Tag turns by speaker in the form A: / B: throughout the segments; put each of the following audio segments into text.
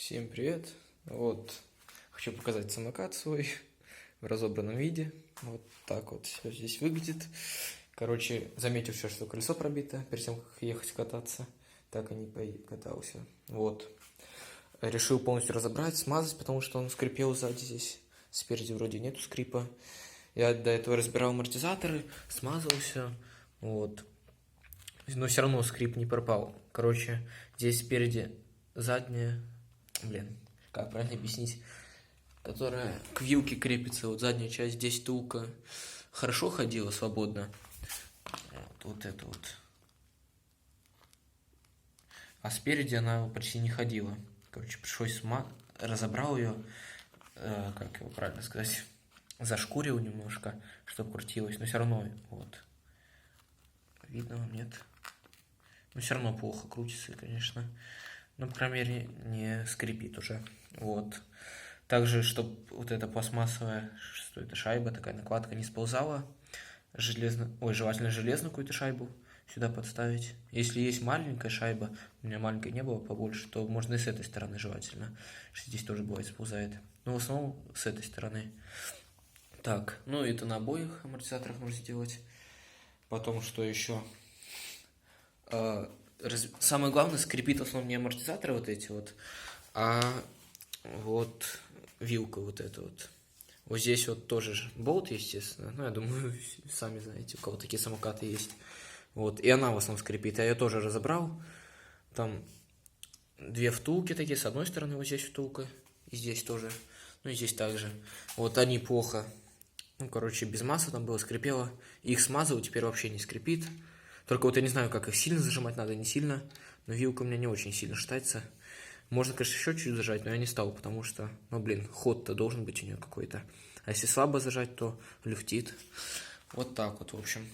A: Всем привет! Вот, хочу показать самокат свой в разобранном виде. Вот так вот все здесь выглядит. Короче, заметил все, что колесо пробито перед тем, как ехать кататься. Так и не катался. Вот. Решил полностью разобрать, смазать, потому что он скрипел сзади здесь. Спереди вроде нету скрипа. Я до этого разбирал амортизаторы, смазал все. Вот. Но все равно скрип не пропал. Короче, здесь спереди задняя... Блин, как правильно объяснить? Которая к вилке крепится. Вот задняя часть, здесь втулка хорошо ходила, свободно. Вот это вот. А спереди она почти не ходила. Короче, пришлось разобрал ее, как его правильно сказать, зашкурил немножко, чтобы крутилось. Но все равно, вот. Видно вам, нет? Но все равно плохо крутится, конечно. Но, по крайней мере, не скрипит уже. Вот. Также, чтобы вот эта пластмассовая, что это, шайба, такая накладка не сползала. Желательно железную какую-то шайбу сюда подставить. Если есть маленькая шайба, у меня маленькой не было, побольше, то можно и с этой стороны желательно. Что здесь тоже бывает сползает. Но в основном с этой стороны. Так, ну это на обоих амортизаторах можно сделать. Потом, что еще? Самое главное, скрипит в основном не амортизаторы вот эти вот, а вот вилка вот эта вот. Вот здесь вот тоже болт, естественно. Ну, я думаю, сами знаете, у кого такие самокаты есть. Вот, и она в основном скрипит. Я ее тоже разобрал. Там две втулки такие, с одной стороны вот здесь втулка, и здесь тоже. Ну, и здесь также. Вот они плохо. Ну, короче, без масла там было, скрипело. Их смазывал, теперь вообще не скрипит. Только вот я не знаю, как их сильно зажимать надо, не сильно. Но вилка у меня не очень сильно шатается. Можно, конечно, еще чуть зажать, но я не стал, потому что, ну, блин, ход-то должен быть у нее какой-то. А если слабо зажать, то люфтит. Вот так вот, в общем.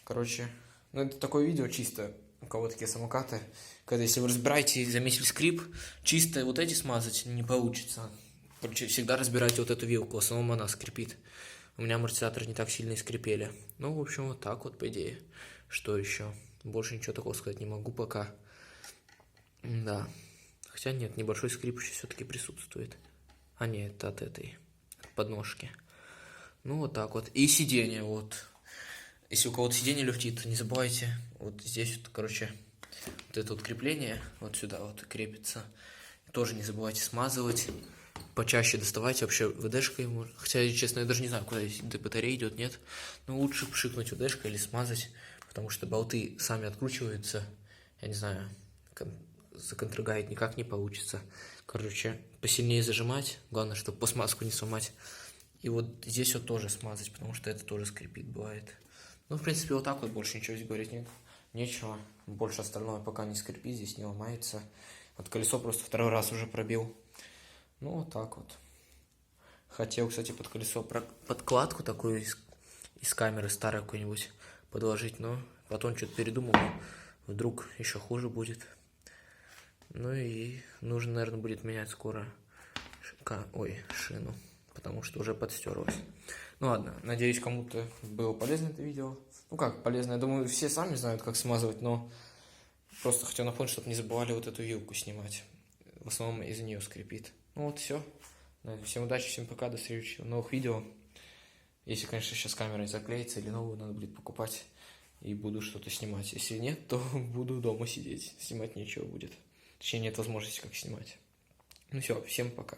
A: Короче, ну, это такое видео чисто, у кого такие самокаты. Когда, если вы разбираете и заметили скрип, чисто вот эти смазать не получится. Короче, всегда разбирайте вот эту вилку, в основном она скрипит. У меня амортизаторы не так сильно и скрипели. Ну, в общем, вот так вот, по идее. Что еще? Больше ничего такого сказать не могу пока. Да. Хотя нет, небольшой скрип еще все-таки присутствует. А нет, это от этой подножки. Ну, вот так вот. И сиденье, вот. Если у кого-то сиденье люфтит, не забывайте. Вот здесь вот, короче, вот это вот крепление, вот сюда вот крепится. Тоже не забывайте смазывать. Почаще доставайте вообще ВДшкой. Хотя, честно, я даже не знаю, куда здесь до батареи идет, нет. Но лучше пшикнуть ВДшкой или смазать, потому что болты сами откручиваются. Я не знаю, законтрагает никак не получится. Короче, посильнее зажимать. Главное, чтобы по смазку не сломать. И вот здесь вот тоже смазать, потому что это тоже скрипит, бывает. Ну, в принципе, вот так вот, больше ничего здесь говорить нет. Нечего. Больше остальное пока не скрипит, здесь не ломается. Вот колесо просто второй раз уже пробил. Ну, вот так вот. Хотел, кстати, под колесо подкладку такую из камеры старой какой-нибудь подложить, но потом что-то передумал. Вдруг еще хуже будет. Ну и нужно, наверное, будет менять скоро шину, потому что уже подстерлась. Ну ладно, надеюсь, кому-то было полезно это видео. Ну как полезно, я думаю, все сами знают, как смазывать, но просто хотел напомнить, чтобы не забывали вот эту вилку снимать. В основном из-за нее скрипит. Ну вот, все. Всем удачи, всем пока, до встречи в новых видео. Если, конечно, сейчас камера не заклеится или новую надо будет покупать и буду что-то снимать. Если нет, то буду дома сидеть, снимать нечего будет. Точнее, нет возможности как снимать. Ну все, всем пока.